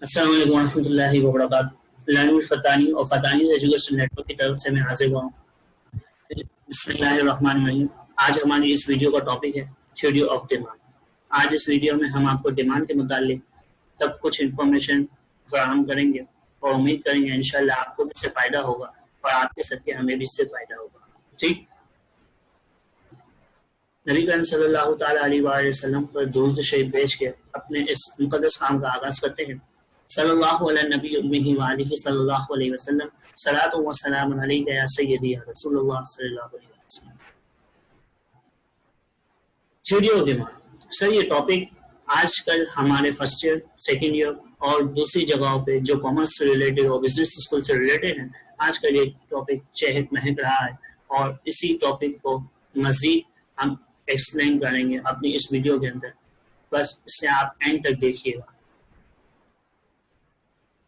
अस्सलाम वालेकुम रहमतुल्लाहि व बरकातुहू। लर्निंग फतानी और फतानी एजुकेशन नेटवर्क की तरफ से मैं हाजिर हुआ हूँ। बिस्मिल्लाहिर्रहमानिर्रहीम। आज हमारी इस वीडियो का टॉपिक है थ्योरी ऑफ डिमांड। आज इस वीडियो में हम आपको डिमांड के मुतालिक तब कुछ इन्फॉर्मेशन फराहम करेंगे और उम्मीद करेंगे इंशाल्लाह आपको भी इससे फायदा होगा और आपके सदके हमें भी इससे फायदा होगा। ठीक, नबी करीम सल्लल्लाहु तआला अलैहि वसल्लम पर दुरूद शरीफ भेज के अपने इस मुकद्दस काम का आगाज करते हैं। सल्लल्लाहु अला नबी उम्मिही व आलिही सल्लल्लाहु अलैहि वसल्लम, सलातु व सलामुन अलैका या सय्यदी या रसूलुल्लाह सल्लल्लाहु अलैहि वसल्लम। Theory of demand. सर, ये टॉपिक आजकल हमारे फर्स्ट ईयर, सेकेंड ईयर और दूसरी जगहों पे जो कॉमर्स से रिलेटेड और बिजनेस स्कूल से रिलेटेड है, आजकल ये टॉपिक चहक महक रहा है और इसी टॉपिक को मजीद हम एक्सप्लेन करेंगे अपनी इस वीडियो के अंदर। बस इसे आप एंड तक देखिएगा।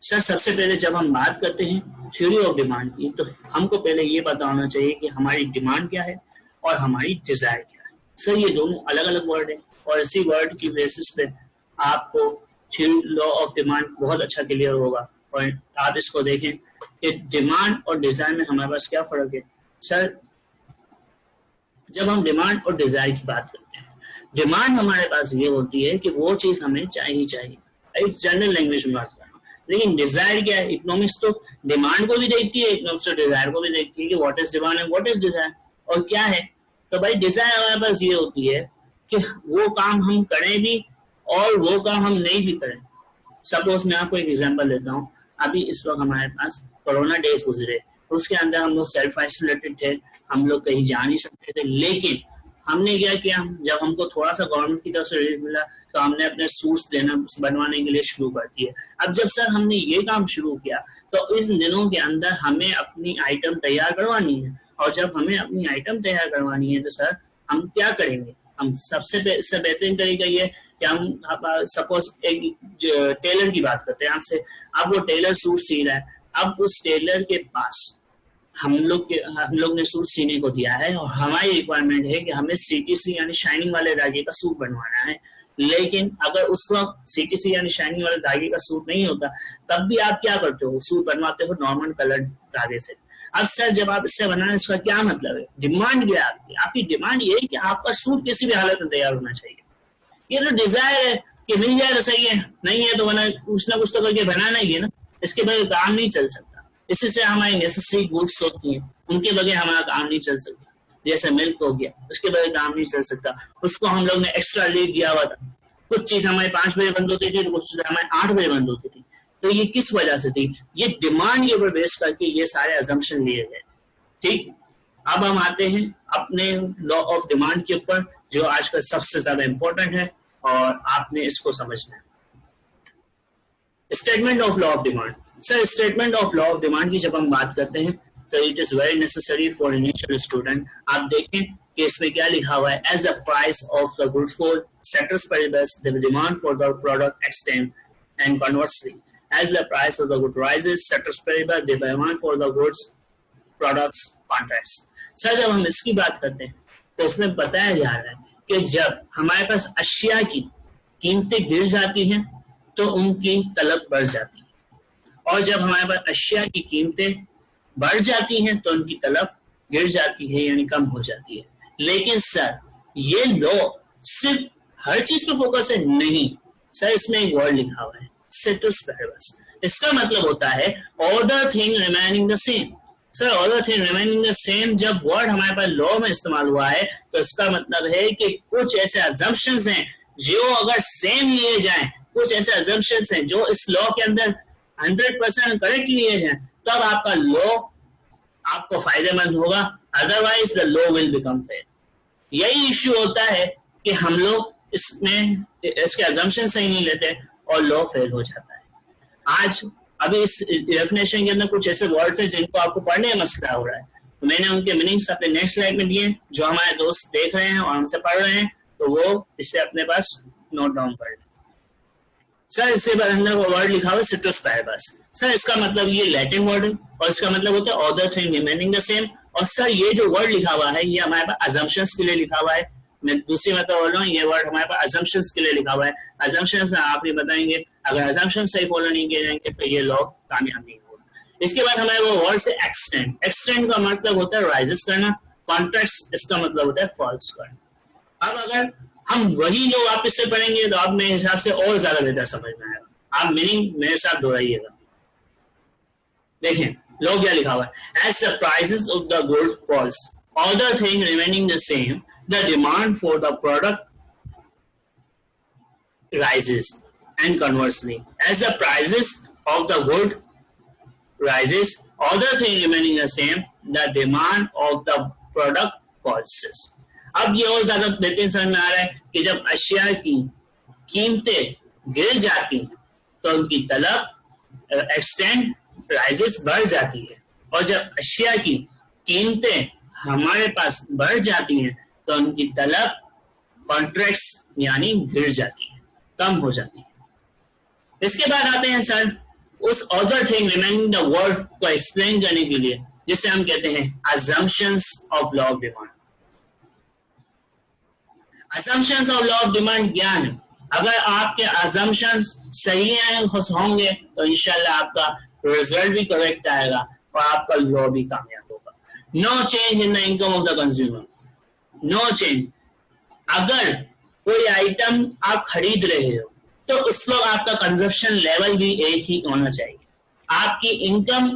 सर, सबसे पहले जब हम बात करते हैं थ्योरी ऑफ डिमांड की, तो हमको पहले ये पता होना चाहिए कि हमारी डिमांड क्या है और हमारी डिजायर क्या है। सर, ये दोनों अलग अलग वर्ड है और इसी वर्ड की बेसिस पे आपको थ्योरी लॉ ऑफ डिमांड बहुत अच्छा क्लियर होगा। और आप इसको देखें कि डिमांड और डिजायर में हमारे पास क्या फर्क है। सर, जब हम डिमांड और डिजायर की बात करते हैं, डिमांड हमारे पास ये होती है कि वो चीज हमें चाहिए, एक जनरल लैंग्वेज में बात करना। लेकिन डिजायर क्या है? इकोनॉमिक्स तो डिमांड को भी देखती है, इकोनॉमिक्स तो डिजायर को भी देखती है कि what is demand and what is desire. और क्या है तो भाई, डिजायर हमारे पास ये होती है कि वो काम हम करें भी और वो काम हम नहीं भी करें। सपोज मैं आपको एक एग्जांपल देता हूँ। अभी इस वक्त हमारे पास कोरोना डेज गुजरे, उसके अंदर हम लोग सेल्फ आइसोलेटेड थे, हम लोग कहीं जा नहीं सकते थे। लेकिन हमने क्या किया, जब हमको थोड़ा सा गवर्नमेंट की तरफ से रिलीफ मिला तो हमने अपने सूट्स बनवाने के लिए शुरू कर दिए। अब जब सर हमने ये काम शुरू किया तो इस दिनों के अंदर हमें अपनी आइटम तैयार करवानी है। और जब हमें अपनी आइटम तैयार करवानी है तो सर हम क्या करेंगे? हम सबसे बेहतरीन तरीका ये कि हम सपोज एक टेलर की बात करते हैं आपसे। अब वो टेलर सूट सी रहा है, अब उस टेलर के पास हम लोग ने सूट सीने को दिया है और हमारी रिक्वायरमेंट है कि हमें सीटीसी यानी शाइनिंग वाले धागे का सूट बनवाना है। लेकिन अगर उस वक्त सीटीसी यानी शाइनिंग वाले धागे का सूट नहीं होता, तब भी आप क्या करते हो? सूट बनवाते हो नॉर्मल कलर धागे से। अब सर जब आप इससे बनाए, इसका क्या मतलब है? डिमांड क्या है आपकी डिमांड ये है कि आपका सूट किसी भी हालत में तैयार होना चाहिए। ये तो डिजायर है कि मिल जाए तो सही है, नहीं है तो कुछ ना कुछ तो करके बनाना ही है ना। इसके बगैर काम नहीं चल सकता। इसी से हमारी नेसेसरी गुड्स होती हैं, उनके बगैर हमारा काम नहीं चल सकता। जैसे मिल्क हो गया, उसके बगैर काम नहीं चल सकता। उसको हम लोग ने एक्स्ट्रा लीव दिया हुआ था। कुछ चीज हमारे 5 बजे बंद होती थी तो कुछ चीज हमारे 8 बजे बंद होती थी। तो ये किस वजह से थी? ये डिमांड के ऊपर बेस करके ये सारे अजम्पशन लिए गए। ठीक, अब हम आते हैं अपने लॉ ऑफ डिमांड के ऊपर, जो आजकल सबसे ज्यादा इंपॉर्टेंट है और आपने इसको समझना है। Statement of law of demand. Sir, statement of law of demand की जब हम बात करते हैं तो it is very necessary for initial student. आप देखें कि इसमें क्या लिखा हुआ है। As the price of the good fall ceteris paribus the demand for the product extend and conversely as the price of the good rises ceteris paribus the demand for the goods products contracts. Sir, जब हम इसकी बात करते हैं तो इसमें बताया जा रहा है कि जब हमारे पास अशिया की कीमतें गिर जाती हैं तो उनकी तलब बढ़ जाती है, और जब हमारे पास अशिया की कीमतें बढ़ जाती हैं तो उनकी तलब गिर जाती है यानी कम हो जाती है। लेकिन सर ये लॉ सिर्फ हर चीज पे फोकस है नहीं। सर, इसमें एक वर्ड लिखा हुआ है सेटल्स पेरिबस। इसका मतलब होता है order thing remaining the same. Sir, order thing remaining the same जब वर्ड हमारे पास लॉ में इस्तेमाल हुआ है तो इसका मतलब है कि कुछ ऐसे अजम्पशंस हैं जो अगर सेम लिए जाएं, कुछ ऐसे अजम्पशंस हैं जो इस लॉ के अंदर 100% करेक्ट लिए हैं, तब आपका लॉ आपको फायदेमंद होगा। Otherwise the law will become fail. यही इश्यू होता है कि हम लोग इसके अजम्पशन सही नहीं लेते और लॉ फेल हो जाता है। आज अभी इस डेफिनेशन के अंदर कुछ ऐसे वर्ड्स हैं जिनको आपको पढ़ने में मसला हो रहा है, तो मैंने उनके मीनिंग्स अपने नेक्स्ट स्लाइड में दिए। जो हमारे दोस्त देख रहे हैं और हमसे पढ़ रहे हैं तो वो इसे अपने पास नोट डाउन कर लें। सर, इसके बाद अंदर वो वर्ड लिखा हुआ है सेटल्स पेरिबस। सर, इसका मतलब ये लैटिन वर्ड है और इसका मतलब होता है order thing remaining the same. और सर ये जो वर्ड लिखा हुआ है ये हमारे पास अजम्पशंस के लिए लिखा हुआ है। मैं दूसरी मतलब बोल रहा हूँ, ये वर्ड हमारे पास assumptions के लिए लिखा हुआ है. Assumptions आप ये बताएंगे, अगर assumptions सही फॉलो नहीं किए जाएंगे तो ये लॉ कामयाब नहीं होगा. इसके बाद हमारे वो वर्ड से एक्सटेंड. एक्सटेंड का मतलब होता है राइजेस करना, कॉन्ट्रैक्ट इसका मतलब होता है फॉल्स करना. अब अगर हम वही जो वापस से पढ़ेंगे तो आप मेरे हिसाब से और ज्यादा बेहतर समझ में आएगा. आप मीनिंग मेरे साथ दोहराइएगा. देखें लॉ क्या लिखा हुआ है. As the prices of the good falls, other thing remaining the same, the demand for the product rises, and conversely, as the prices of the good rises, other thing remaining the same, the demand of the product falls. अब ये और ज्यादा बेहतर समझ में आ रहा है कि जब अशिया की कीमतें गिर जाती हैं तो उनकी तलब एक्सटेंड राइजेस बढ़ जाती है, और जब अशिया की कीमतें हमारे पास बढ़ जाती हैं तो उनकी तलब कॉन्ट्रैक्ट्स यानी गिर जाती है, कम हो जाती है. इसके बाद आते हैं सर उस other thing remaining the word को एक्सप्लेन करने के लिए, जिसे हम कहते हैं assumptions of law of demand. assumptions of law of demand क्या है? अगर आपके assumptions सही होंगे तो इंशाल्लाह आपका रिजल्ट भी करेक्ट आएगा और आपका लॉ भी कामयाब होगा. No change in the income of the consumer. No change. अगर कोई आइटम आप खरीद रहे हो तो उस वक्त आपका कंजप्शन लेवल भी एक ही होना चाहिए. आपकी इनकम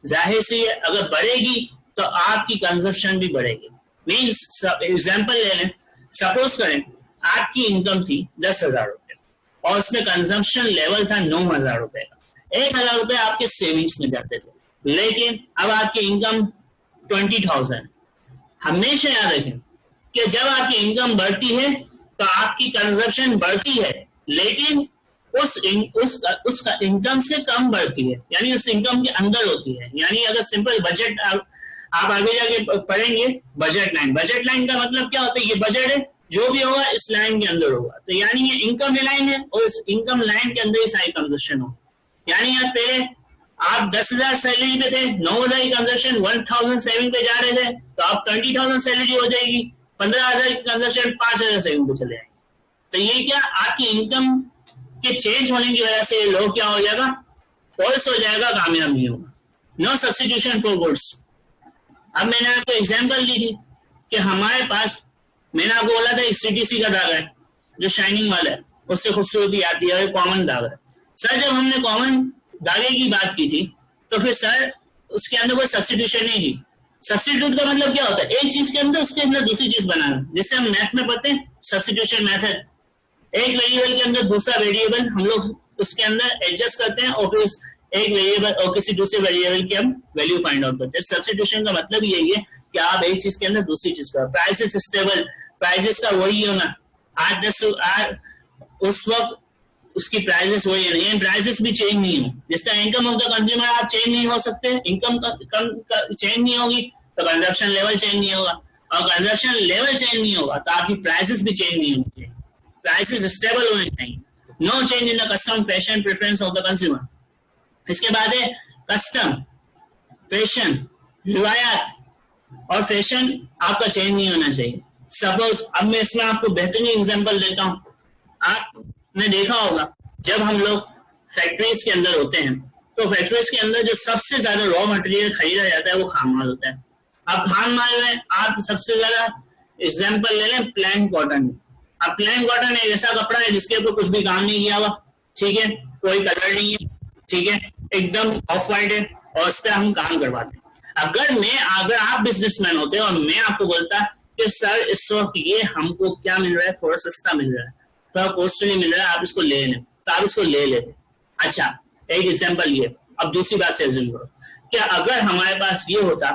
जाहिर सी है अगर बढ़ेगी तो आपकी कंजप्शन भी बढ़ेगी. मीन्स एग्जाम्पल ले लें, सपोज करें आपकी इनकम थी 10,000 रुपए और उसमें कंजप्शन लेवल था 9,000 रुपए का. 1,000 रुपए आपके सेविंग्स में जाते थे, लेकिन अब आपकी इनकम 20,000. हमेशा याद रखें कि जब आपकी इनकम बढ़ती है तो आपकी कंजप्शन बढ़ती है, लेकिन उस इनकम से कम बढ़ती है, यानी उस इनकम के अंदर होती है. यानी अगर सिंपल बजट आप आगे जाके पढ़ेंगे बजट लाइन. बजट लाइन का मतलब क्या होता है? ये बजट है, जो भी होगा इस लाइन के अंदर होगा. तो यानी ये इनकम लाइन है और इस इनकम लाइन के अंदर ही सारी कंजप्शन हो. यानी यार पहले आप 10,000 सैलरी पे थे, 9,000 की कंजप्शन, 1,000 सेविंग पे जा रहे थे, तो आप 20,000 सैलरी हो जाएगी, 15,000 की कंजप्शन 5,000 सेविंग पे चले आएंगे. तो ये क्या आपकी इनकम के चेंज होने की वजह से लो क्या हो जाएगा? फॉल्स हो जाएगा, कामयाब नहीं होगा. No substitution for goods. अब मैंने आपको एग्जांपल दी थी कि हमारे पास, मैंने आपको बोला था CTC का धागा है जो शाइनिंग वाला है, उससे खूबसूरती आती है, कॉमन धागा है. सर जब हमने कॉमन धागे की बात की थी तो फिर सर उसके अंदर कोई सब्स्टिट्यूशन नहीं थी. सब्स्टिट्यूट का मतलब क्या होता है? एक चीज के अंदर उसके अंदर दूसरी चीज बनाना, जिससे हम मैथ में पढ़ते हैं सब्स्टिट्यूशन मेथड. एक वेरिएबल के अंदर दूसरा वेरिएबल हम लोग उसके अंदर एडजस्ट करते हैं और फिर एक वेरिएबल और किसी दूसरे वेरिएबल की हम वैल्यू फाइंड आउट करते हैं. सब्स्टिट्यूशन का मतलब यही है कि आप एक चीज के अंदर दूसरी चीज का. प्राइसेस स्टेबल, प्राइसेस का वही होना, आज उस वक्त उसकी प्राइसेस वही है, लेकिन प्राइसेस भी चेंज नहीं हो. जिस तरह इनकम ऑफ द कंज्यूमर आप चेंज नहीं हो सकते, इनकम चेंज नहीं होगी तो कंजप्शन लेवल चेंज नहीं होगा, और कंजप्शन लेवल चेंज नहीं होगा तो आपकी प्राइसेस भी चेंज नहीं होंगे. प्राइसेस स्टेबल होने चाहिए. No change in the custom fashion preference of the consumer. इसके बाद है कस्टम, फैशन, रिवायात और फैशन आपका चेंज नहीं होना चाहिए. सपोज अब मैं इसमें आपको बेहतरीन एग्जांपल देता हूं. आपने देखा होगा जब हम लोग फैक्ट्रीज के अंदर होते हैं तो फैक्ट्रीज के अंदर जो सबसे ज्यादा रॉ मटेरियल खरीदा जाता है वो खान माल होता है. अब खान माल में आप सबसे ज्यादा एग्जांपल ले लें प्लेन कॉटन. अब प्लेन कॉटन एक ऐसा कपड़ा है जिसके ऊपर कुछ भी काम नहीं किया हुआ, ठीक है, कोई कलर नहीं है, ठीक है, एकदम ऑफ वाइट है और उस पर हम काम करवाते हैं. अगर आप बिजनेसमैन होते और मैं आपको बोलता कि सर इस वक्त ये हमको क्या मिल रहा है, थोड़ा सस्ता मिल रहा है, थोड़ा कॉस्टली मिल रहा है, आप इसको ले लें, तो आप इसको ले लेते. अच्छा एक एग्जांपल ये. अब दूसरी बात से अज्यूम करो क्या अगर हमारे पास ये होता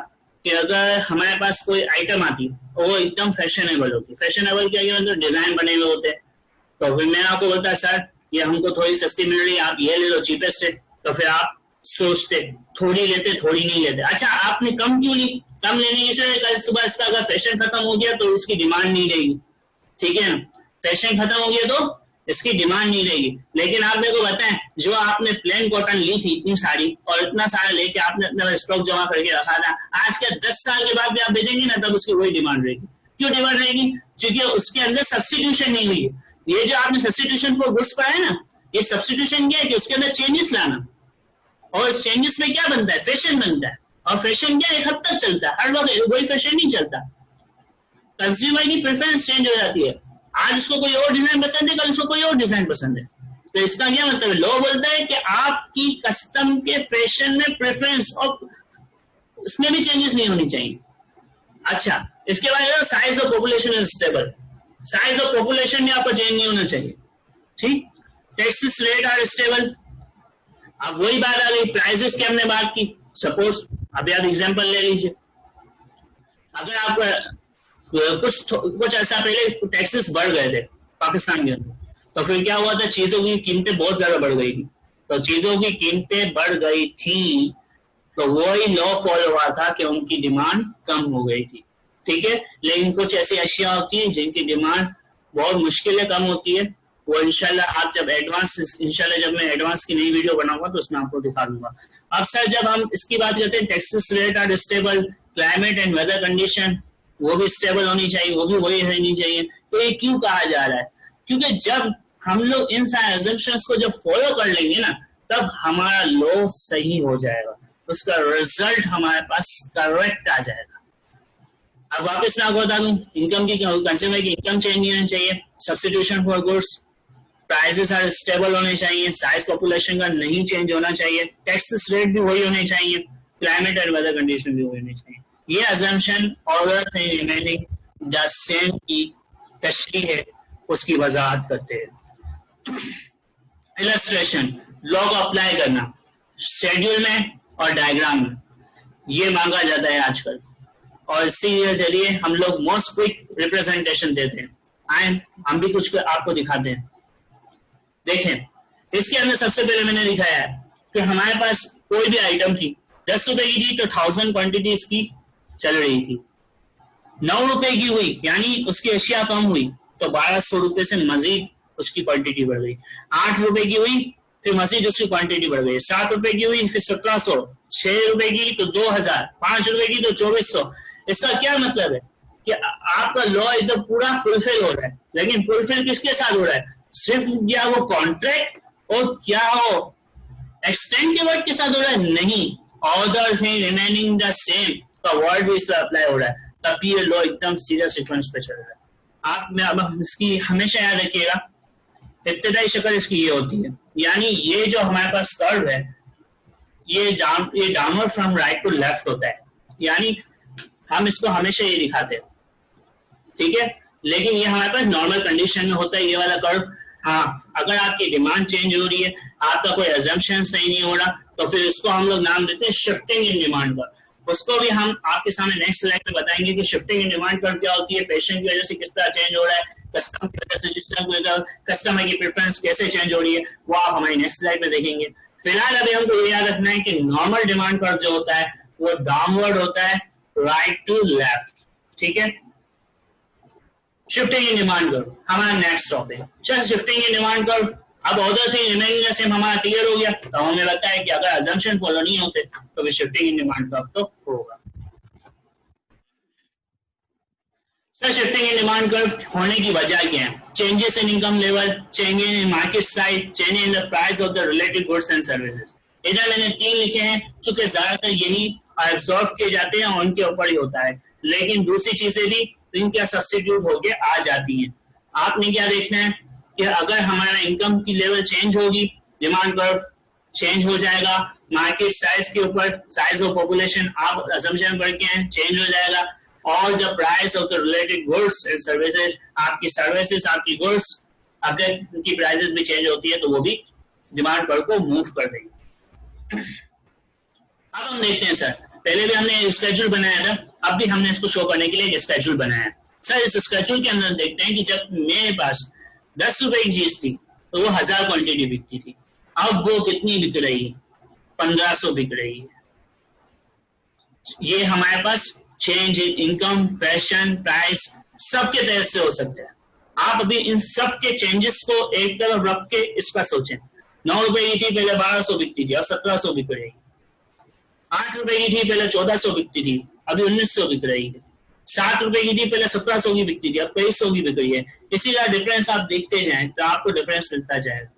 कि अगर हमारे पास कोई आइटम आती और वो एकदम फैशनेबल होती. फैशनेबल क्या ये मतलब डिजाइन बने हुए होते, तो फिर मैं आपको बोलता सर ये हमको थोड़ी सस्ती मिल रही है, आप ये ले लो चीपेस्ट है, तो फिर आप सोचते थोड़ी लेते, थोड़ी नहीं लेते. अच्छा आपने कम क्यों ली? कम लेने की वजह कल सुबह इसका अगर फैशन खत्म हो गया तो इसकी डिमांड नहीं रहेगी, ठीक है ना. फैशन खत्म हो गया तो इसकी डिमांड नहीं रहेगी. लेकिन आप मेरे को बताएं जो आपने प्लेन कॉटन ली थी इतनी सारी और इतना सारा लेके आपने अपना स्टॉक जमा करके रखा था, आज के 10 साल के बाद भी आप बेचेंगे ना तब उसकी वही डिमांड रहेगी. क्यों डिमांड रहेगी? क्योंकि उसके अंदर सब्स्टिट्यूशन नहीं हुई है। ये जो आपने सब्स्टिट्यूशन फॉर गुड्स पढ़ा है ना, ये सब्स्टिट्यूशन क्या है कि उसके अंदर चेंजेस लाना, और इस चेंजेस में क्या बनता है, फैशन बनता है। और फैशन क्या एक हद तक चलता है, हर वक्त वही फैशन नहीं चलता। कंज्यूमर की प्रेफरेंस चेंज हो जाती है, आज उसको कोई और डिजाइन पसंद है, कल उसको कोई और डिजाइन पसंद है। तो इसका क्या मतलब है, लॉ बोलता है कि आपकी कस्टम के फैशन में प्रेफरेंस और उसमें भी चेंजेस नहीं होनी चाहिए। अच्छा, इसके बाद size of population is stable, size of population में आपका चेंज नहीं होना चाहिए, ठीक। Taxes rate are stable. अब वही बात आ गई प्राइसेस की, हमने बात की। सपोज अभी आप एग्जांपल ले लीजिए, अगर आप कुछ ऐसा पहले टैक्सेस बढ़ गए थे पाकिस्तान के अंदर, तो फिर क्या हुआ था, चीजों की कीमतें बहुत ज्यादा बढ़ गई थी। तो चीजों की कीमतें बढ़ गई थी तो वही लॉ फॉलो हुआ था कि उनकी डिमांड कम हो गई थी, ठीक है। लेकिन कुछ ऐसी अशिया होती है जिनकी डिमांड बहुत मुश्किल है कम होती है, वो इंशाल्लाह आप जब मैं एडवांस की नई वीडियो बनाऊंगा तो उसमें आपको दिखा दूंगा। अब सर जब हम इसकी बात करते हैं, taxes rate are stable, climate and weather condition वो भी स्टेबल होनी चाहिए, वो भी वही होनी चाहिए। तो ये क्यों कहा जा रहा है, क्योंकि जब हम लोग इन सारे अजम्पशंस को जब फॉलो कर लेंगे ना, तब हमारा लॉ सही हो जाएगा, उसका रिजल्ट हमारे पास करेक्ट आ जाएगा। अब वापस मैं आपको बता दूं, इनकम की कंज्यूमर की इनकम चेंज नहीं होनी चाहिए, substitution for goods, prices are stable होने चाहिए, साइज पॉपुलेशन का नहीं चेंज होना चाहिए, टैक्सेस रेट भी वही होने चाहिए, क्लाइमेट एंड वेदर कंडीशन भी वही होनी चाहिए। ये assumption all thing remaining the same की तशरीह है, उसकी वजाहत करते हैं। इलस्ट्रेशन, लॉ को अप्लाई करना शेड्यूल में और डायग्राम में, ये मांगा जाता है आजकल, और इसी जरिए हम लोग मोस्ट क्विक रिप्रेजेंटेशन देते हैं। आए हम भी कुछ आपको दिखाते हैं। देखें, इसके अंदर सबसे पहले मैंने दिखाया है कि हमारे पास कोई भी आइटम थी 10 रुपए की थी तो 1000 क्वांटिटी इसकी चल रही थी। 9 रुपए की हुई यानी उसकी अशिया कम हुई तो 1200 रुपए से मजीद उसकी क्वांटिटी बढ़ गई। 8 रुपए की हुई फिर मजीद उसकी क्वांटिटी बढ़ गई। 7 रुपए की हुई फिर 1700, 6 रुपए की तो 2000, 5 रुपए की तो 2400। इसका क्या मतलब है कि आपका लॉ एकदम पूरा फुलफिल हो रहा है, लेकिन फुलफिल किसके साथ हो रहा है, सिर्फ क्या वो कॉन्ट्रैक्ट और क्या हो एक्सटेंड के वर्ड के साथ हो रहा है, नहीं, order thing remaining the same का वर्ड भी इससे अप्लाई हो रहा है, तब ये लॉ एकदम सीधा सीक्वेंस पे चल रहा है। आप में अब इसकी हमेशा याद रखिएगा, इब्तिदाई शक्ल इसकी ये होती है, यानी ये जो हमारे पास कर्व है ये downward from right to left होता है, यानी हम इसको हमेशा ये दिखाते हैं, ठीक है। लेकिन ये हमारे पास नॉर्मल कंडीशन में होता है ये वाला कर्व। हाँ, अगर आपकी डिमांड चेंज हो रही है, आपका कोई अजम्पशन सही नहीं हो रहा, तो फिर इसको हम लोग नाम देते हैं शिफ्टिंग इन डिमांड कर्व। उसको भी हम आपके सामने नेक्स्ट स्लाइड में बताएंगे कि शिफ्टिंग इन डिमांड कर्व क्या होती है, फैशन की वजह से किस तरह चेंज हो रहा है, कस्टम की वजह से जिस तरह कस्टमर की प्रेफरेंस कैसे चेंज हो रही है, वो आप हमारी नेक्स्ट स्लाइड में देखेंगे। फिलहाल अभी हमको ये याद रखना है कि नॉर्मल डिमांड कर्व जो होता है वो डाउनवर्ड होता है राइट टू लेफ्ट, ठीक है। शिफ्टिंग इन डिमांड कर्व हमारा नेक्स्ट टॉपिक। चल, शिफ्टिंग इन डिमांड कर्व, अब ऑर्डर से रिमेनिंग से हमारा क्लियर हो गया, तो हमें लगता है कि अगर अजम्पशन फॉलो नहीं होते तो फिर शिफ्टिंग इन डिमांड कर्व तो होगा। Sir, shifting in demand curve होने की वजह क्या है, changes in income level, changes in market size, change in the price of the related goods and services. इधर मैंने 3 लिखे हैं, चूंकि ज्यादातर यही एब्जॉर्ब किए जाते हैं और उनके ऊपर ही होता है, लेकिन दूसरी चीजें भी इनके सब्स्टिट्यूट होके आ जाती हैं। आपने क्या देखना है कि अगर हमारा इनकम की लेवल चेंज होगी, डिमांड कर्व चेंज हो जाएगा, मार्केट साइज के ऊपर, साइज ऑफ पॉपुलेशन आप असम्पशन बढ़ के हैं, चेंज हो जाएगा, और the price of the related goods and services, आपकी सर्विसेज, आपकी गुड्स, अगर उनकी प्राइसेस भी चेंज होती है तो वो भी डिमांड कर्व को मूव कर देगी। अब हम देखते हैं सर, पहले भी हमने स्केड्यूल बनाया था, अब भी हमने इसको शो करने के लिए एक स्केड्यूल बनाया है। सर, इस स्केड्यूल के अंदर देखते हैं कि जब मेरे पास 10 रुपए की चीज थी तो वो 1000 क्वांटिटी बिकती थी, अब वो कितनी बिक रही है, 1500 बिक रही है। ये हमारे पास change in income, fashion, price सबके तहत से हो सकता है। आप अभी इन सब के चेंजेस को एक तरफ रख के इसका सोचें। 9 रुपए की थी पहले 1200 बिकती थी, अब 1700 बिक रही है। 8 रुपए की थी पहले 1400 बिकती थी, अभी 1900 बिक रही है। ₹7 की थी पहले, 1700 की बिकती थी, अब 2300 की बिक रही है। इसी का डिफरेंस आप देखते जाएं तो आपको डिफरेंस मिलता जाएगा,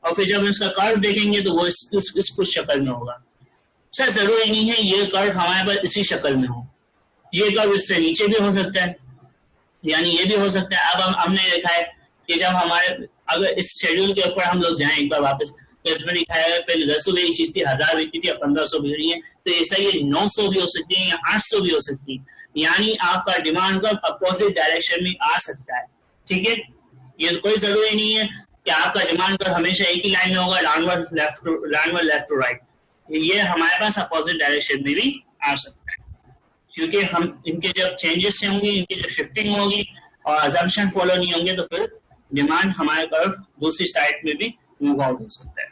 और फिर जब इसका कर्व देखेंगे तो वो इस कुछ शक्ल में होगा। सर जरूरी नहीं है ये कर्व हमारे पास इसी शक्ल में हो, ये कर्व इससे नीचे भी हो सकता है, यानी ये भी हो सकता है। अब हमने देखा है कि जब हमारे, अगर इस शेड्यूल के ऊपर हम लोग जाएं एक बार वापस, तो इसमें दिखाया है पहले 10 की चीज थी, 1000 बिकती थी, अब 1500 बिक रही है। तो ऐसा ये 900 भी हो सकती है या 800 भी हो सकती है, यानी आपका डिमांड कर्व अपोजिट डायरेक्शन में आ सकता है। ठीक है, ये कोई जरूरी नहीं है कि आपका डिमांड कर्व हमेशा एक ही लाइन में होगा, डाउनवर्ड लेफ्ट टू राइट। ये हमारे पास अपोजिट डायरेक्शन में भी आ सकता है, क्योंकि हम इनके जब चेंजेस होंगी, इनकी जब शिफ्टिंग होगी और अजम्पशन फॉलो नहीं होंगे, तो फिर डिमांड हमारे कर्व दूसरी साइड में भी मूव आउट हो सकता है।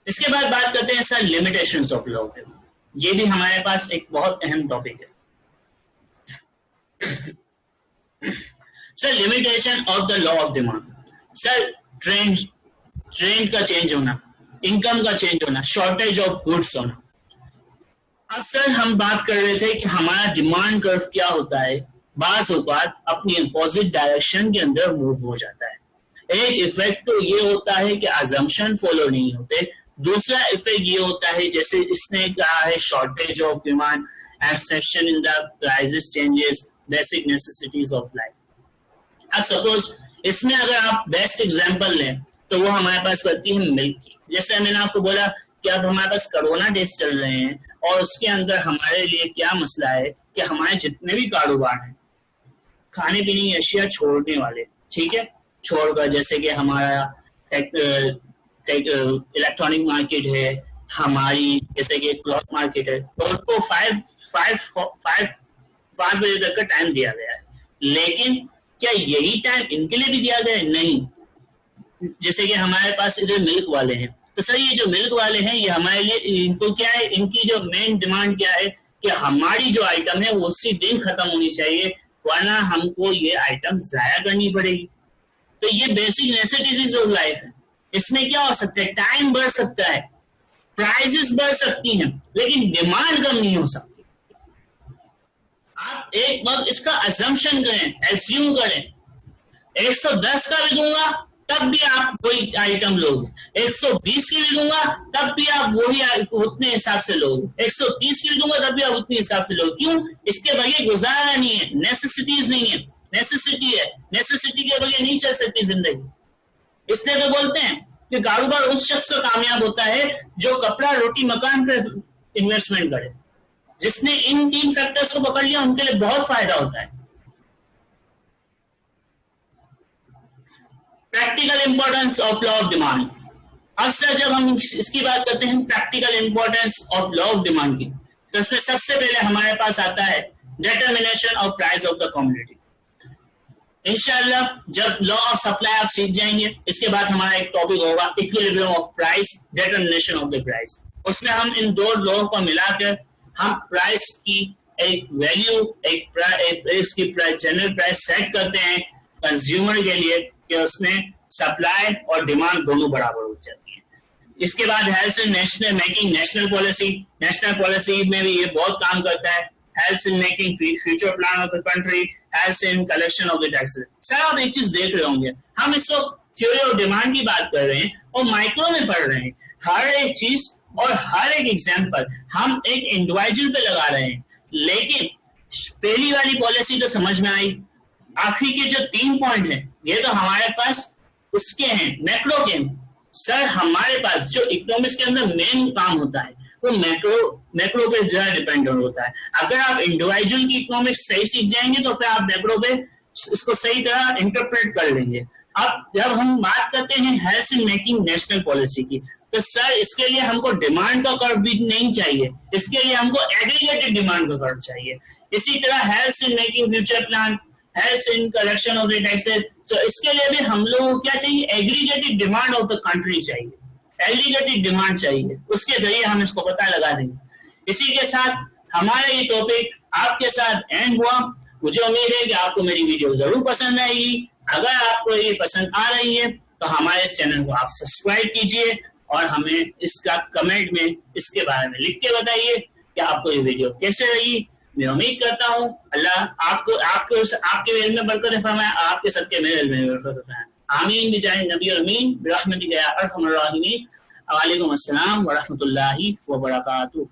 इसके बाद बात करते हैं sir limitations of law of demand. ये भी हमारे पास एक बहुत अहम टॉपिक है। Sir limitation of the law of demand, sir trend का चेंज होना, इनकम का चेंज होना, शॉर्टेज ऑफ गुड्स होना। अब सर हम बात कर रहे थे कि हमारा डिमांड कर्व क्या होता है, बाज़ औक़ात अपनी अपोजिट डायरेक्शन के अंदर मूव हो जाता है। एक इफेक्ट तो ये होता है कि अजम्पशन फॉलो नहीं होते, दूसरा इफेक्ट ये होता है जैसे इसने कहा है shortage of demand, exception in the prices changes, basic necessities of life. अब सपोज इसमें अगर आप बेस्ट एग्जांपल लें तो वो हमारे पास करती है मिल्क की। जैसे मैंने आपको बोला कि अब हमारे पास कोरोना डेज चल रहे हैं और उसके अंदर हमारे लिए क्या मसला है कि हमारे जितने भी कारोबार हैं खाने पीने की अशिया छोड़ने वाले, ठीक है, छोड़कर, जैसे कि हमारा इलेक्ट्रॉनिक मार्केट है, हमारी जैसे कि क्लॉथ मार्केट है, तो उनको 5 बजे तक का टाइम दिया गया है। लेकिन क्या यही टाइम इनके लिए भी दिया गया है? नहीं। जैसे कि हमारे पास इधर मिल्क वाले हैं, तो सर ये जो मिल्क वाले हैं ये हमारे लिए, इनको क्या है, इनकी जो मेन डिमांड क्या है कि हमारी जो आइटम है वो उसी दिन खत्म होनी चाहिए, वरना हमको ये आइटम जाया करनी पड़ेगी। तो ये बेसिक नेसेसिटीज ऑफ लाइफ है। इसमें क्या हो सकता है, टाइम बढ़ सकता है, प्राइसेस बढ़ सकती हैं, लेकिन डिमांड कम नहीं हो सकती। आप एक वक्त इसका अजम्पशन करें, एज्यूम करें, 110 का भी दूंगा तब भी आप वही आइटम लोगे, 120 की भी दूंगा तब भी आप वही उतने हिसाब से लोगे, 130 की भी दूंगा तब भी आप उतने हिसाब से लोगे। क्यों? इसके बगैर गुजारा नहीं है, नेसेसिटीज नहीं है, नेसेसिटी है, नेसेसिटी के बगैर नहीं चल सकती जिंदगी। इसलिए तो बोलते हैं कि कारोबार उस शख्स का कामयाब होता है जो कपड़ा रोटी मकान पर इन्वेस्टमेंट करे। जिसने इन 3 फैक्टर्स को पकड़ लिया उनके लिए बहुत फायदा होता है। Practical importance of law of demand. अक्सर जब हम इसकी बात करते हैं practical importance of law of demand की, तो इसमें सबसे पहले हमारे पास आता है determination of price of the commodity. इंशाल्लाह जब लॉ ऑफ सप्लाई आप सीख जाएंगे, इसके बाद हमारा एक टॉपिक होगा equilibrium of price, determination of the price. उसमें हम इन दो लॉ को मिलाकर हम प्राइस की एक वैल्यू, इसकी जनरल प्राइस सेट करते हैं कंज्यूमर के लिए कि उसमें सप्लाई और डिमांड दोनों बराबर हो जाती है। इसके बाद health in national making national policy. National policy में भी ये बहुत काम करता है। Health in making future plan of the country, health in collection of the taxes. Sir आप एक चीज देख रहे होंगे, हम इस वक्त थ्योरी ऑफ डिमांड की बात कर रहे हैं और माइक्रो में पढ़ रहे हैं। हर एक चीज और हर एक एग्जाम्पल हम एक इंडिविजुअल पे लगा रहे हैं, लेकिन पहली वाली पॉलिसी तो समझ में आई। आखिरी के जो 3 पॉइंट हैं ये तो हमारे पास उसके हैं, मैक्रो के। सर हमारे पास जो इकोनॉमिक्स के अंदर मेन काम होता है वो मैक्रो पे ज्यादा डिपेंडेंट होता है। अगर आप इंडिविजुअल की इकोनॉमिक्स सही सीख जाएंगे तो फिर आप मैक्रो पे इसको सही तरह इंटरप्रेट कर लेंगे। अब जब हम बात करते हैं health in making national policy की, तो सर इसके लिए हमको डिमांड का कर्व भी नहीं चाहिए, इसके लिए हमको एग्रीगेटेड डिमांड का कर्व चाहिए। इसी तरह health in making future plan, health in collection of the taxes, तो इसके लिए भी हम लोगों को क्या चाहिए, aggregated demand of the country चाहिए, एग्रीगेटेड डिमांड चाहिए, उसके जरिए हम इसको पता लगा देंगे। इसी के साथ हमारा ये टॉपिक आपके साथ एंड हुआ। मुझे उम्मीद है कि आपको मेरी वीडियो जरूर पसंद आएगी। अगर आपको ये पसंद आ रही है तो हमारे इस चैनल को आप सब्सक्राइब कीजिए और हमें इसका कमेंट में इसके बारे में लिख के बताइए। कि आपको ये वीडियो कैसे लगी। मैं उम्मीद करता हूँ अल्लाह आपको आपके इल्म में बरकत फरमाए, आपके सबके मेरे इल्म में बरकत फरमाए। आमीन बिजाहि नबी अमीन बिरहमतिका या अरहमर राहिमीन। वालेकुम अस्सलाम व रहमतुल्लाहि व बरकातुहू।